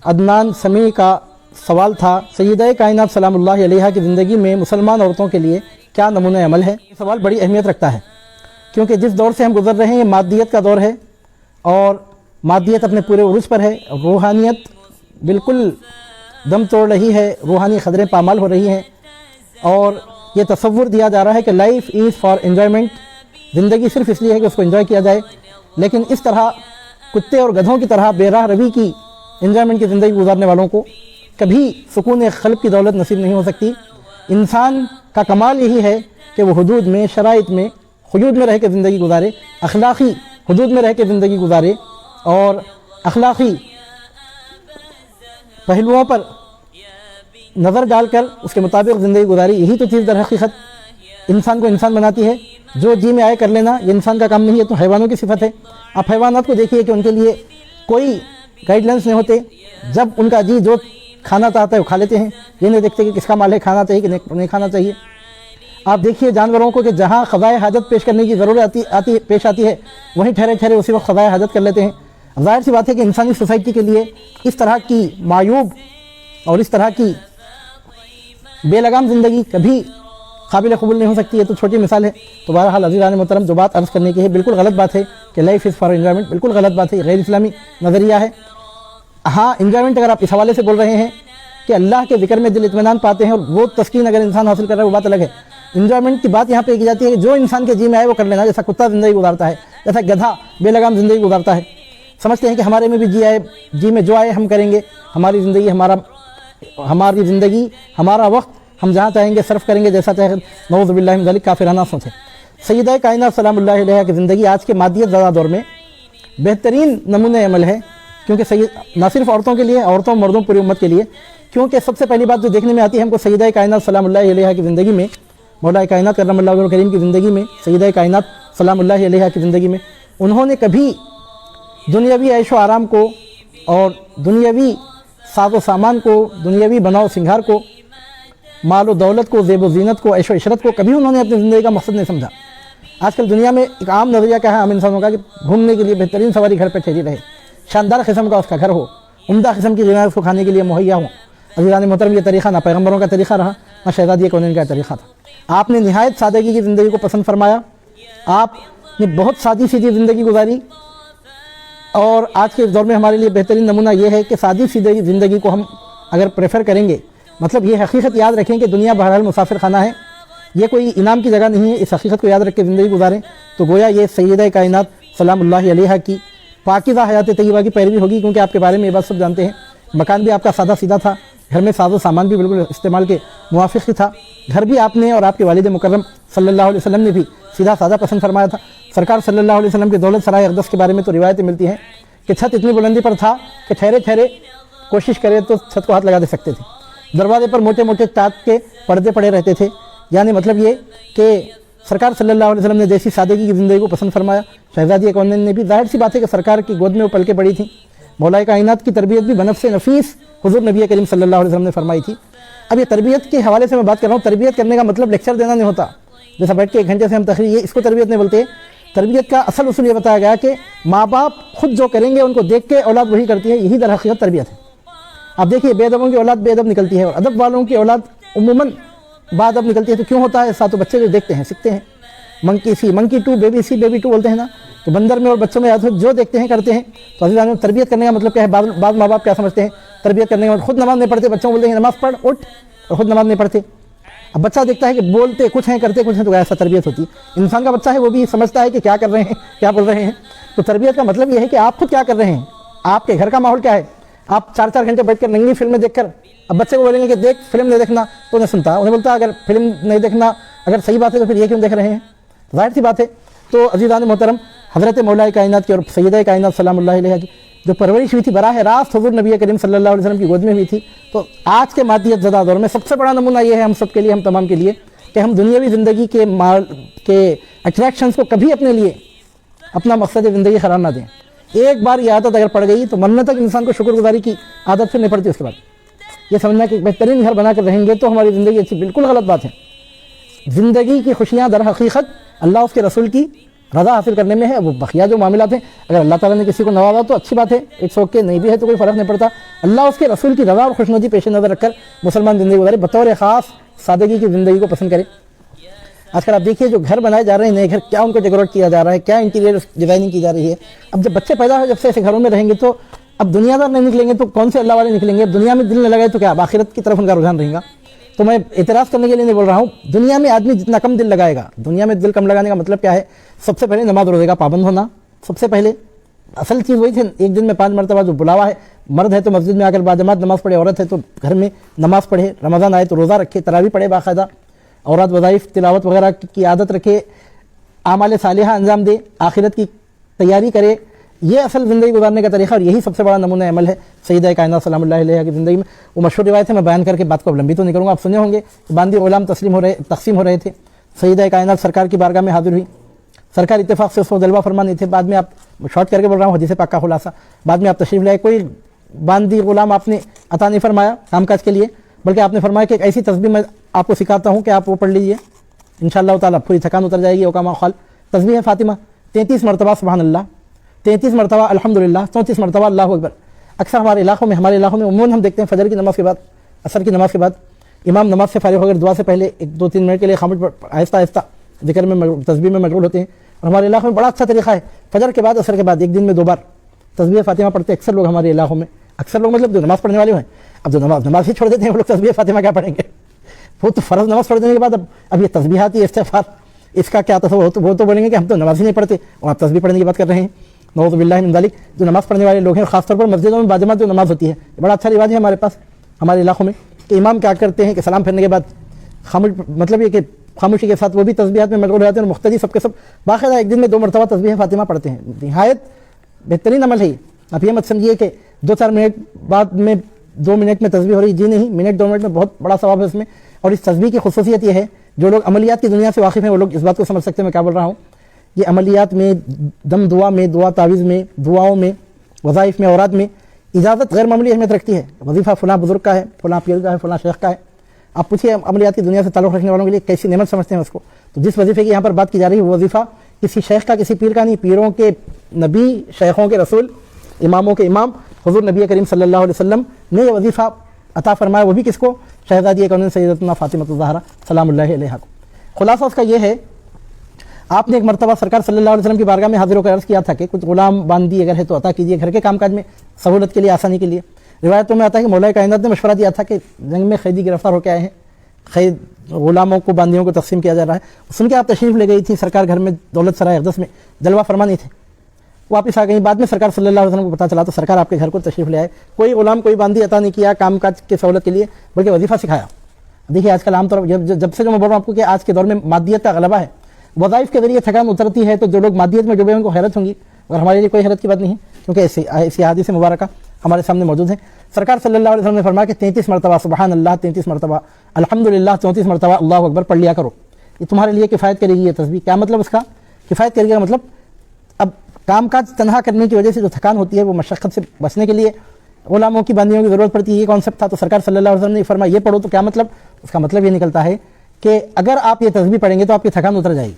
عدنان سمیع کا سوال تھا، سیدہ کائنات سلام اللہ علیہا کی زندگی میں مسلمان عورتوں کے لیے کیا نمونہ عمل ہے؟ یہ سوال بڑی اہمیت رکھتا ہے، کیونکہ جس دور سے ہم گزر رہے ہیں یہ مادیت کا دور ہے، اور مادیت اپنے پورے عروج پر ہے، روحانیت بالکل دم توڑ رہی ہے، روحانی خطرے پامال ہو رہی ہیں، اور یہ تصور دیا جا رہا ہے کہ لائف از فار انجوائمنٹ، زندگی صرف اس لیے ہے کہ اس کو انجوائے کیا جائے، لیکن اس طرح کتے اور گدھوں کی طرح بے راہ روی کی انجوائمنٹ کی زندگی گزارنے والوں کو کبھی سکون قلب کی دولت نصیب نہیں ہو سکتی۔ انسان کا کمال یہی ہے کہ وہ حدود میں، شرائط میں، حدود میں رہ کے زندگی گزارے، اخلاقی حدود میں رہ کے زندگی گزارے، اور اخلاقی پہلوؤں پر نظر ڈال کر اس کے مطابق زندگی گزاری۔ یہی تو چیز در حقیقت انسان کو انسان بناتی ہے۔ جو جی میں آئے کر لینا یہ انسان کا کام نہیں ہے، تو حیوانوں کی صفت ہے۔ آپ حیوانات کو دیکھیے کہ ان کے لیے کوئی گائیڈ لائنس نہیں ہوتے، جب ان کا جی جو کھانا چاہتا ہے وہ کھا لیتے ہیں، یہ نہیں دیکھتے کہ کس کا مال ہے، کھانا چاہیے کہ نہیں کھانا چاہیے۔ آپ دیکھیے جانوروں کو کہ جہاں قضائے حاجت پیش کرنے کی ضرورت پیش آتی ہے، وہیں ٹھہرے ٹھہرے اسی وقت قضائے حاجت کر لیتے ہیں۔ ظاہر سی بات ہے کہ انسانی سوسائٹی کے لیے اس طرح کی معیوب اور اس طرح کی بے لگام زندگی کبھی قابل قبول نہیں ہو سکتی ہے۔ تو چھوٹی مثال ہے۔ تو بہرحال عزیزان محترم، جو بات عرض کرنے کی ہے، بالکل غلط بات ہے کہ لائف از فار انجوائمنٹ، بالکل غلط بات ہے، غیر اسلامی نظریہ ہے۔ ہاں انجوائمنٹ اگر آپ اس حوالے سے بول رہے ہیں کہ اللہ کے ذکر میں دل اطمینان پاتے ہیں اور وہ تسکین اگر انسان حاصل کر رہا ہے وہ بات الگ ہے۔ انجوائمنٹ کی بات یہاں پہ کی جاتی ہے کہ جو انسان کے جی میں آئے وہ کر لینا، جیسا کتا زندگی گزارتا ہے، جیسا گدھا بے لگام زندگی گزارتا ہے۔ سمجھتے ہیں کہ ہمارے میں بھی جی آئے، جی میں جو آئے ہم کریں گے، ہماری زندگی ہمارا وقت ہم جہاں چاہیں گے صرف کریں گے، جیسا چاہیں۔ نعوذ باللہ من ذلک، کافرانہ سوچ ہے۔ سیدہ کائنات سلام اللہ علیہا کی زندگی آج کے مادیت زدہ دور میں بہترین نمونہ عمل ہے، کیونکہ نہ صرف عورتوں کے لیے، عورتوں مردوں پوری امت کے لیے، کیونکہ سب سے پہلی بات جو دیکھنے میں آتی ہے ہم کو سیدہ کائنات سلام اللہ علیہا کی زندگی میں، مولا کائنات کرم اللہ وجہہ کریم کی زندگی میں، سیدہ کائنات سلام اللہ علیہا کی زندگی میں انہوں نے کبھی دنیاوی عیش و آرام کو اور دنیاوی ساز و سامان کو، دنیاوی بناؤ سنگھار کو، مال و دولت کو، زیب و زینت کو، عیش و عشرت کو کبھی انہوں نے اپنی زندگی کا مقصد نہیں سمجھا۔ آج کل دنیا میں ایک عام نظریہ کیا ہے عام انسانوں کا، کہ گھومنے کے لیے بہترین سواری گھر پہ ٹھہری رہے، شاندار قسم کا اس کا گھر ہو، عمدہ قسم کی غذائیں اس کو کھانے کے لیے مہیا ہوں۔ عزیزان محترم، یہ طریقہ نہ پیغمبروں کا طریقہ رہا، نہ شہزادی کونین کا طریقہ تھا۔ آپ نے نہایت سادگی کی زندگی کو پسند فرمایا، آپ نے بہت سادی سیدھی زندگی گزاری، اور آج کے دور میں ہمارے لیے بہترین نمونہ یہ ہے کہ سادی سیدھی زندگی کو ہم اگر پریفر کریں گے، مطلب یہ حقیقت یاد رکھیں کہ دنیا بہرحال مسافر خانہ ہے، یہ کوئی انعام کی جگہ نہیں ہے، اس حقیقت کو یاد رکھ کے زندگی گزاریں، تو گویا یہ سیدہ کائنات سلام اللہ علیہا کی پاکیزہ حیات طیبہ کی پیروی ہوگی، کیونکہ آپ کے بارے میں یہ بات سب جانتے ہیں۔ مکان بھی آپ کا سادہ سیدھا تھا، گھر میں ساز و سامان بھی بالکل استعمال کے موافق ہی تھا، گھر بھی آپ نے اور آپ کے والد مکرم صلی اللہ علیہ وسلم نے بھی سیدھا سادہ پسند فرمایا تھا۔ سرکار صلی اللہ علیہ وسلم کے دولت سرائے اقدس کے بارے میں تو روایتیں ملتی ہیں کہ چھت اتنی بلندی پر تھا کہ ٹھہرے ٹھہرے کوشش کرے تو چھت کو ہاتھ لگا دے سکتے تھے، دروازے پر موٹے موٹے تاج کے پردے پڑے رہتے تھے، یعنی مطلب یہ کہ سرکار صلی اللہ علیہ وسلم نے دیسی سادگی کی زندگی کو پسند فرمایا۔ شہزادی کونین نے بھی، ظاہر سی بات ہے کہ سرکار کی گود میں وہ پل کے پڑی تھیں، مولا کائنات کی تربیت بھی بنفس نفیس حضور نبی کریم صلی اللہ علیہ وسلم نے فرمائی تھی۔ اب یہ تربیت کے حوالے سے میں بات کر رہا ہوں، تربیت کرنے کا مطلب لیکچر دینا نہیں ہوتا، جیسا بیٹھ کے 1 گھنٹے سے ہم تقریر، یہ اس کو تربیت نہیں بولتے۔ تربیت کا اصل اصول یہ بتایا گیا کہ ماں باپ خود جو کریں گے ان کو دیکھ کے اولاد وہی کرتی ہے، یہی در حقیقت تربیت ہے۔ آپ دیکھیے بے ادبوں کی اولاد بے ادب نکلتی ہے، اور ادب والوں کی اولاد عموماً با ادب نکلتی ہے۔ تو کیوں ہوتا ہے ایسا؟ تو بچے جو دیکھتے ہیں سیکھتے ہیں۔ منکی ٹو بیبی سی بیبی ٹو بولتے ہیں نا، تو بندر میں اور بچوں میں جو دیکھتے ہیں کرتے ہیں۔ تو عزیزان، تربیت کرنے کا مطلب کیا ہے؟ بعض ماں باپ کیا سمجھتے ہیں تربیت کرنے کا مطلب خود نماز نہیں پڑھتے، بچوں کو بولتے ہیں نماز پڑھ اٹھ، اور خود نماز نہیں پڑھتے۔ اب بچہ دیکھتا ہے کہ بولتے کچھ ہیں کرتے کچھ ہیں، تو ایسا تربیت ہوتی ہے۔ انسان کا بچہ ہے وہ بھی سمجھتا ہے کہ کیا کر رہے ہیں، کیا بول رہے ہیں۔ تو تربیت کا مطلب یہ ہے کہ آپ خود کیا کر رہے ہیں، آپ کے گھر کا ماحول کیا ہے۔ آپ 4 گھنٹے بیٹھ کر ننگی فلمیں دیکھ کر اب بچے کو بولیں گے کہ دیکھ فلم نہیں دیکھنا، تو انہیں سنتا، انہیں بولتا اگر فلم نہیں دیکھنا اگر صحیح بات ہے تو پھر یہ کیوں دیکھ رہے ہیں؟ ظاہر سی بات ہے۔ تو عزیزان محترم، حضرت مولا کائنات کی اور سیدہ کائنات سلام اللہ علیہا کی جو پرورش ہوئی تھی براہ راست حضور نبی کریم صلی اللہ علیہ وسلم کی گود میں ہوئی تھی، تو آج کے مادیت زدہ دور میں سب سے بڑا نمونہ یہ ہے ہم سب کے لیے، ہم تمام کے لیے، کہ ہم دنیاوی زندگی کے اٹریکشنز کو کبھی اپنے لیے اپنا مقصد زندگی قرار نہ دیں۔ ایک بار یہ عادت اگر پڑ گئی تو مرنے تک انسان کو شکر گزاری کی عادت پھر نہیں پڑتی۔ اس کے بعد یہ سمجھنا کہ بہترین گھر بنا کر رہیں گے تو ہماری زندگی اچھی، بالکل غلط بات ہے۔ زندگی کی خوشیاں در حقیقت اللہ اس کے رسول کی رضا حاصل کرنے میں ہے. وہ بقیہ جو معاملات ہیں اگر اللہ تعالیٰ نے کسی کو نوازا تو اچھی بات ہے, اٹس اوکے, نہیں بھی ہے تو کوئی فرق نہیں پڑتا. اللہ اس کے رسول کی رضا اور خوشنودی پیش نظر رکھ کر مسلمان زندگی گزارے, بطور خاص سادگی کی زندگی کو پسند کرے. آج کل آپ دیکھیے جو گھر بنائے جا رہے ہیں نئے گھر, کیا ان کو ڈیکوریٹ کیا جا رہا ہے, کیا انٹیریئر ڈیزائننگ کی جا رہی ہے. اب جب بچے پیدا ہو جب سے ایسے گھروں میں رہیں گے تو اب دنیا دار نہیں نکلیں گے تو کون سے اللہ والے نکلیں گے. اب دنیا میں دل نہ لگائے تو کیا اب آخرت کی طرف ان کا رجحان رہے گا. تو میں اعتراض کرنے کے لیے نہیں بول رہا ہوں, دنیا میں آدمی جتنا کم دل لگائے گا, دنیا میں دل کم لگانے کا مطلب کیا ہے, سب سے پہلے نماز روزے کا پابند ہونا. سب سے پہلے اصل چیز وہی تھی, ایک دن میں 5 مرتبہ جو بلاوا ہے, مرد ہے تو مسجد میں آ کر باجماعت نماز پڑھے, عورت ہے تو گھر میں نماز پڑھے, رمضان آئے تو روزہ رکھے, تراویح پڑھے باقاعدہ, عورت وظائف تلاوت وغیرہ کی عادت رکھے, اعمال صالحہ انجام دے, آخرت کی تیاری کرے. یہ اصل زندگی گزارنے کا طریقہ, اور یہی سب سے بڑا نمونہ عمل ہے سیدہ کائنات سلام اللہ علیہ کی زندگی میں. وہ مشہور روایت ہے, میں بیان کر کے بات کو لمبی تو نہیں کروں گا. آپ سنے ہوں گے باندی غلام تقسیم ہو رہے تھے, سیدہ کائنات سرکار کی بارگاہ میں حاضر ہوئی. سرکار اتفاق سے اس کو جلوہ فرما نہیں تھے. بعد میں آپ شارٹ کر کے بول رہا ہوں, حدیث پاک کا خلاصہ, بعد میں آپ تشریف لائے, کوئی باندی غلام آپ نے عطا نہیں فرمایا کام کاج کے لیے, بلکہ آپ نے فرمایا کہ ایک ایسی تسبیح میں آپ کو سکھاتا ہوں کہ آپ وہ پڑھ لیجئے, انشاءاللہ تعالیٰ پوری تھکان اتر جائے گی. اوقام خال تسبیح ہے فاطمہ, 33 مرتبہ سبحان اللہ, 33 مرتبہ الحمدللہ, 34 مرتبہ اللہ اکبر. اکثر ہمارے علاقوں میں عموماً ہم دیکھتے ہیں فجر کی نماز کے بعد, عصر کی نماز کے بعد امام نماز سے فارغ ہو کر دعا سے پہلے 1-2-3 منٹ کے لیے خاموش آہستہ آہستہ ذکر میں تسبیح میں مشغول ہوتے ہیں. اور ہمارے علاقوں میں بڑا اچھا طریقہ ہے, فجر کے بعد عصر کے بعد ایک دن میں 2 بار تسبیح فاطمہ پڑھتے ہیں اکثر لوگ ہمارے علاقوں میں. اکثر لوگ مطلب جو نماز پڑھنے والے ہیں, اب جو نماز ہی چھوڑ دیتے ہیں وہ لوگ تسبیح فاطمہ کیا پڑھیں گے. وہ تو فرض نماز پڑھ دینے کے بعد اب یہ تسبیحاتی استغفار اس کا کیا تصور, وہ تو بولیں گے کہ ہم تو نماز ہی نہیں پڑھتے اور آپ تسبیح پڑھنے کی بات کر رہے ہیں. نعوذ باللہ من ذالک. جو نماز پڑھنے والے لوگ ہیں, خاص طور پر مسجدوں میں باجماعت جو نماز ہوتی ہے, بڑا اچھا رواج ہے ہمارے پاس ہمارے علاقوں میں, کہ امام کیا کرتے ہیں کہ سلام پھیرنے کے بعد خاموش, مطلب یہ کہ خاموشی کے ساتھ وہ بھی تسبیحات میں مشغول ہو جاتے ہیں, اور مختلف سب کے سب باقاعدہ ایک دن میں 2 مرتبہ تسبیح فاطمہ پڑھتے ہیں. نہایت بہترین عمل ہے. آپ یہ مت سمجھیے کہ 2-4 منٹ بعد میں 2 منٹ میں تسبیح ہو رہی, جی نہیں, منٹ 2 منٹ میں بہت بڑا ثواب ہے اس میں. اور اس تسبیح کی خصوصیت یہ ہے, جو لوگ عملیات کی دنیا سے واقف ہیں وہ لوگ اس بات کو سمجھ سکتے ہیں میں کیا بول رہا ہوں. یہ عملیات میں, دم دعا میں, دعا تعویذ میں, دعاؤں میں, وظائف میں, اوراد میں اجازت غیر معمولی اہمیت رکھتی ہے. وظیفہ فلاں بزرگ کا ہے, فلاں پیر کا ہے, فلاں شیخ کا ہے. آپ پوچھیے عملیات کی دنیا سے تعلق رکھنے والوں کے لیے کیسی نعمت سمجھتے ہیں اس کو. تو جس وظیفے کی یہاں پر بات کی جا رہی ہے وہ وظیفہ کسی شیخ کا, کسی پیر کا نہیں, پیروں کے نبی, شیخوں کے رسول, اماموں کے امام حضور نبی کریم صلی اللہ علیہ وسلم نے یہ وظیفہ عطا فرمایا. وہ بھی کس کو, شہزادی کون سیدتنا فاطمہ الزہرا سلام اللہ علیہا کو. خلاصہ اس کا یہ ہے, آپ نے ایک مرتبہ سرکار صلی اللہ علیہ وسلم کی بارگاہ میں حاضر ہو کر عرض کیا تھا کہ کچھ غلام باندی اگر ہے تو عطا کیجیے, گھر کے کام کاج میں سہولت کے لیے, آسانی کے لیے. روایتوں میں آتا ہے کہ مولا کائنات نے مشورہ دیا تھا کہ جنگ میں قیدی گرفتار ہو کے آئے ہیں, قید غلاموں کو, باندیوں کو تقسیم کیا جا رہا ہے. سن کے آپ تشریف لے گئی تھی سرکار گھر میں دولت سرائے اقدس میں جلوہ فرما نہیں تھے, واپس آ گئی. بعد میں سرکار صلی اللہ علیہ وسلم کو پتہ چلا تو سرکار آپ کے گھر کو تشریف لے آئے. کوئی غلام, کوئی باندی عطا نہیں کیا کام کاج کی سہولت کے لیے, بلکہ وظیفہ سکھایا. دیکھیے آج کل عام طور پر جب سے جو میں بول رہا ہوں آپ کو کہ آج کے دور میں مادیت کا غلبہ ہے, وظائف کے ذریعے تھکان اترتی ہے, تو جو لوگ مادیت میں ڈوبے ہیں ان کو حیرت ہوں گی, اور ہمارے لیے کوئی حیرت کی بات نہیں ہے کیونکہ ایسی حدیث مبارکہ ہمارے سامنے موجود ہے. سرکار صلی اللہ علیہ وسلم نے فرمایا کہ 33 مرتبہ سبحان اللہ, 33 مرتبہ الحمدللہ, 34 مرتبہ اللہ اکبر پڑھ لیا کرو. یہ تمہارے لیے کفایت کرے گی یہ تسبیح. کیا مطلب اس کا, کفایت کرے گا مطلب اب کام کاج تنہا کرنے کی وجہ سے جو تھکان ہوتی ہے وہ مشقت سے بچنے کے لیے غلاموں کی باندیوں کی ضرورت پڑتی ہے, یہ کانسیپٹ تھا. تو سرکار صلی اللہ علیہ وسلم نے فرمایا یہ پڑھو. تو کیا مطلب, اس کا مطلب یہ نکلتا ہے کہ اگر آپ یہ تسبیح پڑھیں گے تو آپ کی تھکان اتر جائے گی.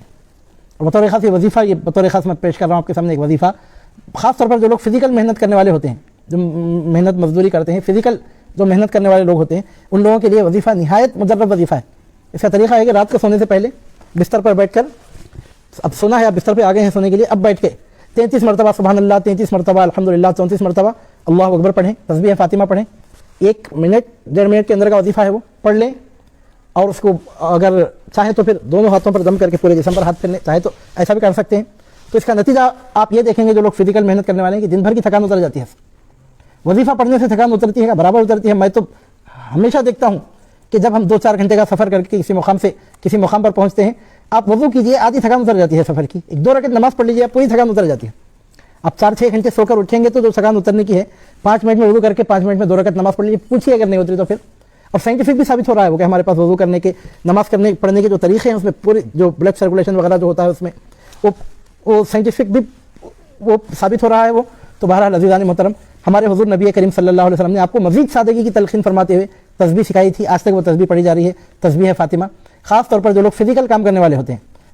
بطور خاص یہ وظیفہ, یہ بطور خاص میں پیش کر رہا ہوں آپ کے سامنے ایک وظیفہ, خاص طور پر جو لوگ فزیکل محنت کرنے والے ہوتے ہیں, جو محنت مزدوری کرتے ہیں, فزیکل جو محنت کرنے والے لوگ ہوتے ہیں, ان لوگوں کے لیے وظیفہ نہایت مجرب وظیفہ ہے. اس کا طریقہ ہے کہ رات کو سونے سے پہلے بستر پر بیٹھ کر, اب سونا ہے, آپ بستر پہ آ گئے ہیں سونے کے لیے, اب بیٹھ کے 33 مرتبہ سبحان اللہ, 33 مرتبہ الحمدللہ, 34 مرتبہ اللہ اکبر پڑھیں, تسبیح فاطمہ پڑھیں. 1 منٹ 1.5 منٹ کے اندر کا وظیفہ ہے, وہ پڑھ لیں. اور اس کو اگر چاہیں تو پھر دونوں ہاتھوں پر دم کر کے پورے جسم پر ہاتھ پھیرنے, چاہے تو ایسا بھی کر سکتے ہیں. تو اس کا نتیجہ آپ یہ دیکھیں گے, جو لوگ فزیکل محنت کرنے والے ہیں, کہ دن بھر کی تھکان اتر جاتی ہے. وظیفہ پڑھنے سے تھکان اترتی ہے, برابر اترتی ہے. میں تو ہمیشہ دیکھتا ہوں کہ جب ہم 2-4 گھنٹے کا سفر کر کے کسی مقام سے کسی مقام پر پہنچتے ہیں, آپ وضو کیجئے, آدھی تھکان اتر جاتی ہے سفر کی. 1-2 رکعت نماز پڑھ لیجیے, پوری تھکان اتر جاتی ہے. آپ 4-6 گھنٹے سو کر اٹھیں گے تو جو تھکان اترنے کی ہے, 5 منٹ میں وضو کر کے 5 منٹ میں 2 رکعت نماز پڑھ لیجیے. پوچھیے اگر نہیں اتری تو پھر. اور سائنٹیفک بھی ثابت ہو رہا ہے وہ, کہ ہمارے پاس وضو کرنے کے, نماز پڑھنے کے جو طریقے ہیں اس میں پورے جو بلڈ سرکولیشن وغیرہ جو ہوتا ہے اس میں وہ سائنٹیفک بھی وہ ثابت ہو رہا ہے وہ. تو بہرحال عزیزان محترم, ہمارے حضور نبی کریم صلی اللہ علیہ وسلم نے آپ کو مزید سادگی کی تلقین فرماتے ہوئے تسبیح سکھائی تھی. آج تک وہ تسبیح پڑھی جا رہی ہے, تسبیح فاطمہ. خاص طور پر جو لوگ فزیکل کام کرنے والے ہوتے ہیں,